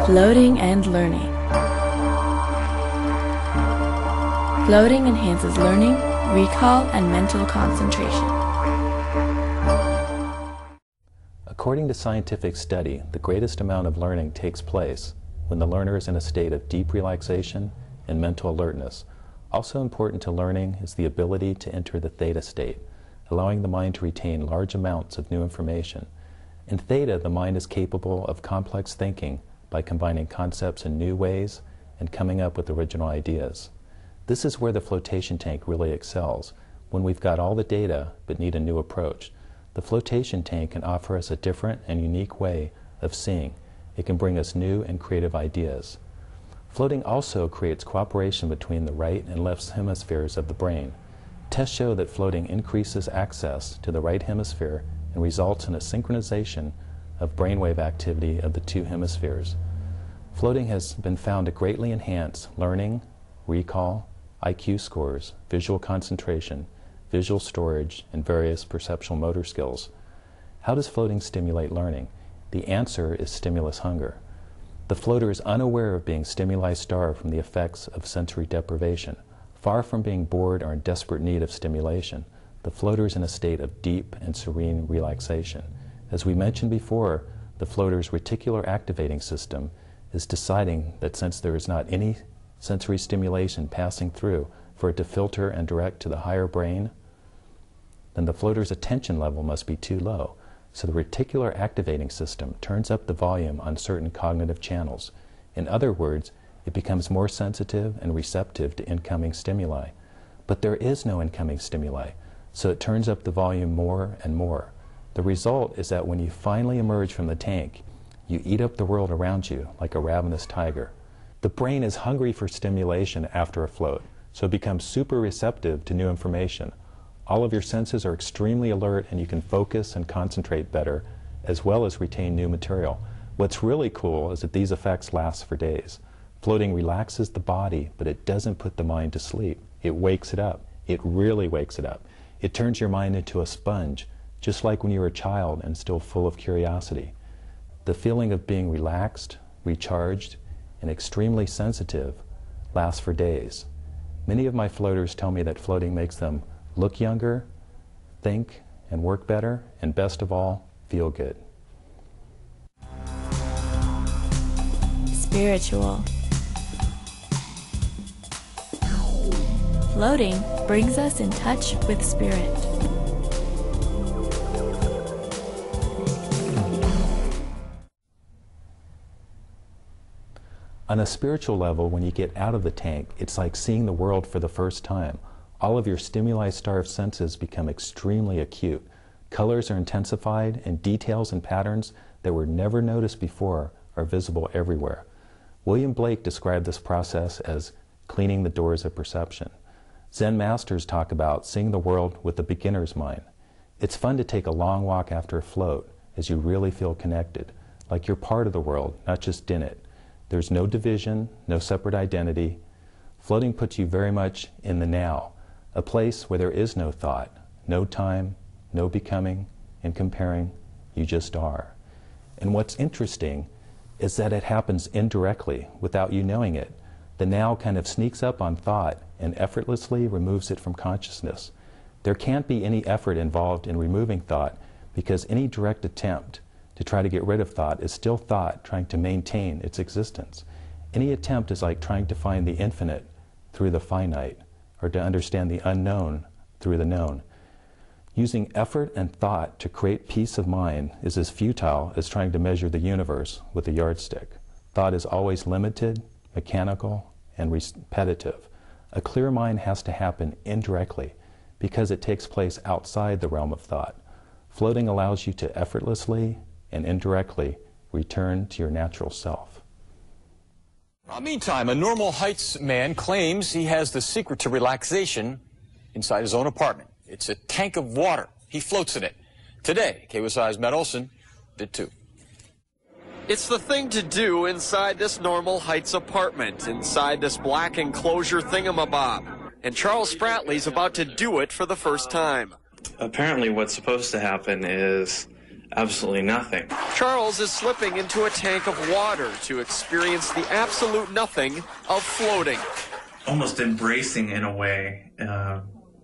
Floating and learning. Floating enhances learning, recall, and mental concentration. According to scientific study, the greatest amount of learning takes place when the learner is in a state of deep relaxation and mental alertness. Also important to learning is the ability to enter the theta state, allowing the mind to retain large amounts of new information. In theta, the mind is capable of complex thinking by combining concepts in new ways and coming up with original ideas. This is where the flotation tank really excels, when we've got all the data but need a new approach. The flotation tank can offer us a different and unique way of seeing. It can bring us new and creative ideas. Floating also creates cooperation between the right and left hemispheres of the brain. Tests show that floating increases access to the right hemisphere and results in a synchronization of brainwave activity of the two hemispheres. Floating has been found to greatly enhance learning, recall, IQ scores, visual concentration, visual storage, and various perceptual motor skills. How does floating stimulate learning? The answer is stimulus hunger. The floater is unaware of being stimuli-starved from the effects of sensory deprivation. Far from being bored or in desperate need of stimulation, the floater is in a state of deep and serene relaxation. As we mentioned before, the floater's reticular activating system is deciding that since there is not any sensory stimulation passing through for it to filter and direct to the higher brain, then the floater's attention level must be too low. So the reticular activating system turns up the volume on certain cognitive channels. In other words, it becomes more sensitive and receptive to incoming stimuli. But there is no incoming stimuli, so it turns up the volume more and more. The result is that when you finally emerge from the tank, you eat up the world around you like a ravenous tiger. The brain is hungry for stimulation after a float, so it becomes super receptive to new information. All of your senses are extremely alert and you can focus and concentrate better, as well as retain new material. What's really cool is that these effects last for days. Floating relaxes the body, but it doesn't put the mind to sleep. It wakes it up. It really wakes it up. It turns your mind into a sponge, just like when you were a child and still full of curiosity. The feeling of being relaxed, recharged, and extremely sensitive lasts for days. Many of my floaters tell me that floating makes them look younger, think and work better, and best of all, feel good. Spiritual. Floating brings us in touch with spirit. On a spiritual level, when you get out of the tank, it's like seeing the world for the first time. All of your stimuli-starved senses become extremely acute. Colors are intensified, and details and patterns that were never noticed before are visible everywhere. William Blake described this process as cleaning the doors of perception. Zen masters talk about seeing the world with the beginner's mind. It's fun to take a long walk after a float, as you really feel connected, like you're part of the world, not just in it. There's no division, no separate identity. Floating puts you very much in the now, a place where there is no thought, no time, no becoming and comparing. You just are. And what's interesting is that it happens indirectly, without you knowing it. The now kind of sneaks up on thought and effortlessly removes it from consciousness. There can't be any effort involved in removing thought, because any direct attempt to try to get rid of thought is still thought trying to maintain its existence. Any attempt is like trying to find the infinite through the finite, or to understand the unknown through the known. Using effort and thought to create peace of mind is as futile as trying to measure the universe with a yardstick. Thought is always limited, mechanical, and repetitive. A clear mind has to happen indirectly because it takes place outside the realm of thought. Floating allows you to effortlessly and indirectly return to your natural self. Meantime, a Normal Heights man claims he has the secret to relaxation inside his own apartment. It's a tank of water. He floats in it. Today, KUSI's Matt Olson did too. It's the thing to do inside this Normal Heights apartment, inside this black enclosure thingamabob. And Charles Spratley's about to do it for the first time. Apparently what's supposed to happen is absolutely nothing. Charles is slipping into a tank of water to experience the absolute nothing of floating. Almost embracing in a way.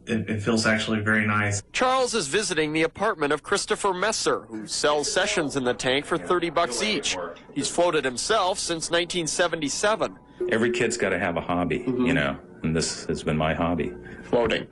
It feels actually very nice. Charles is visiting the apartment of Christopher Messer, who sells sessions in the tank for $30 each. He's floated himself since 1977. Every kid's got to have a hobby, you know, and this has been my hobby. Floating.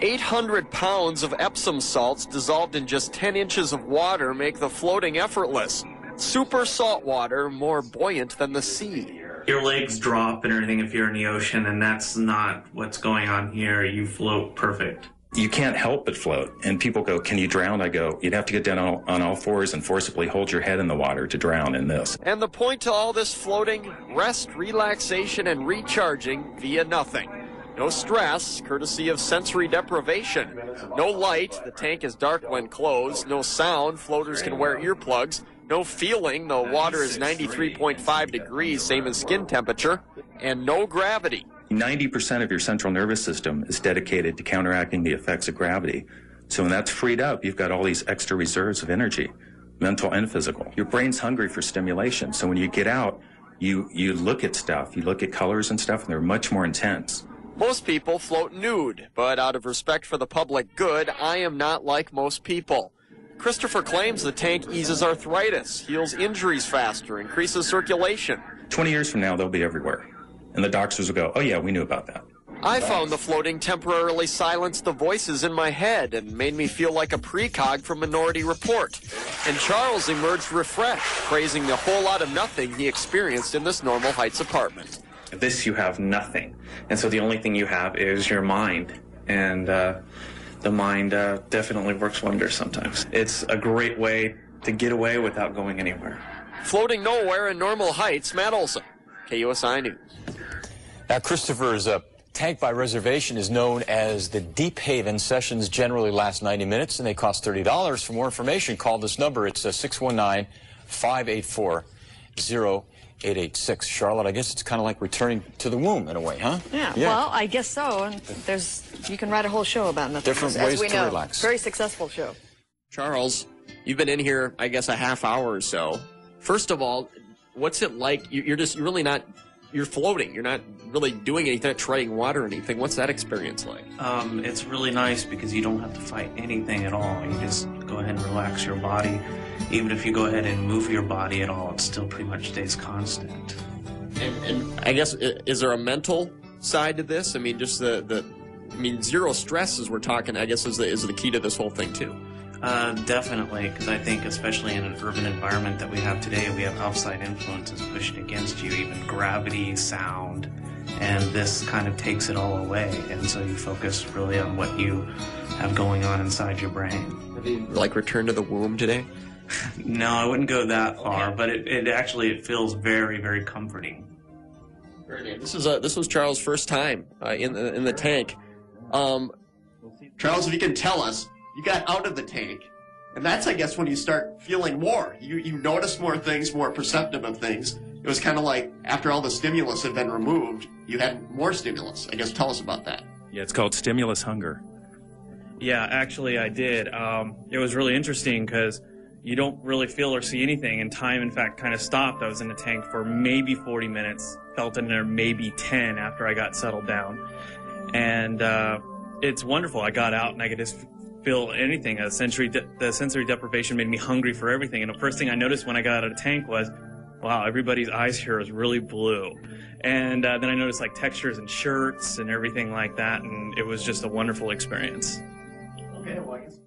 800 pounds of Epsom salts dissolved in just 10 inches of water make the floating effortless. Super salt water, more buoyant than the sea. Your legs drop and everything if you're in the ocean, and that's not what's going on here. You float perfect. You can't help but float. And people go, can you drown? I go, you'd have to get down on all fours and forcibly hold your head in the water to drown in this. And the point to all this floating, rest, relaxation, and recharging via nothing. No stress, courtesy of sensory deprivation. No light, the tank is dark when closed. No sound, floaters can wear earplugs. No feeling, the water is 93.5 degrees, same as skin temperature. And no gravity. 90% of your central nervous system is dedicated to counteracting the effects of gravity. So when that's freed up, you've got all these extra reserves of energy, mental and physical. Your brain's hungry for stimulation. So when you get out, you look at stuff, you look at colors and stuff, and they're much more intense. Most people float nude, but out of respect for the public good, I am not like most people. Christopher claims the tank eases arthritis, heals injuries faster, increases circulation. 20 years from now, they'll be everywhere. And the doctors will go, oh yeah, we knew about that. I found the floating temporarily silenced the voices in my head and made me feel like a precog from Minority Report. And Charles emerged refreshed, praising the whole lot of nothing he experienced in this Normal Heights apartment. This you have nothing. And so the only thing you have is your mind. And the mind definitely works wonders sometimes. It's a great way to get away without going anywhere. Floating nowhere in Normal Heights, Matt Olson, KUSI News. Now, Christopher's tank by reservation is known as the Deep Haven. Sessions generally last 90 minutes, and they cost $30. For more information, call this number. It's 619-584-0886. Charlotte, I guess it's kind of like returning to the womb in a way, huh? Yeah. Well, I guess so. And you can write a whole show about nothing. Different ways to relax. Very successful show. Charles, you've been in here, I guess, a half hour or so. First of all, what's it like? You're really not, you're floating. You're not really doing anything, not treading water or anything. What's that experience like? It's really nice because you don't have to fight anything at all. You just go ahead and relax your body. Even if you go ahead and move your body at all, it still pretty much stays constant. And I guess, is there a mental side to this? I mean, just zero stress as we're talking, I guess, is the key to this whole thing, too. Definitely, because I think especially in an urban environment that we have today, we have outside influences pushing against you, even gravity, sound, and this kind of takes it all away. And so you focus really on what you have going on inside your brain. Have you, returned to the womb today? No, I wouldn't go that far, but it feels very, very comforting. This was Charles' first time in the tank. Charles, if you can tell us, you got out of the tank, and that's, I guess, when you start feeling more. You notice more things, more perceptive of things. It was kind of like after all the stimulus had been removed, you had more stimulus. I guess tell us about that. Yeah, it's called stimulus hunger. Yeah, actually I did. It was really interesting because you don't really feel or see anything, and time, in fact, kind of stopped. I was in the tank for maybe 40 minutes, felt in there maybe 10 after I got settled down. And it's wonderful. I got out and I could just feel anything. The sensory deprivation made me hungry for everything. And the first thing I noticed when I got out of the tank was, wow, everybody's eyes here is really blue. And then I noticed like textures and shirts and everything like that. And it was just a wonderful experience. Okay, well, I guess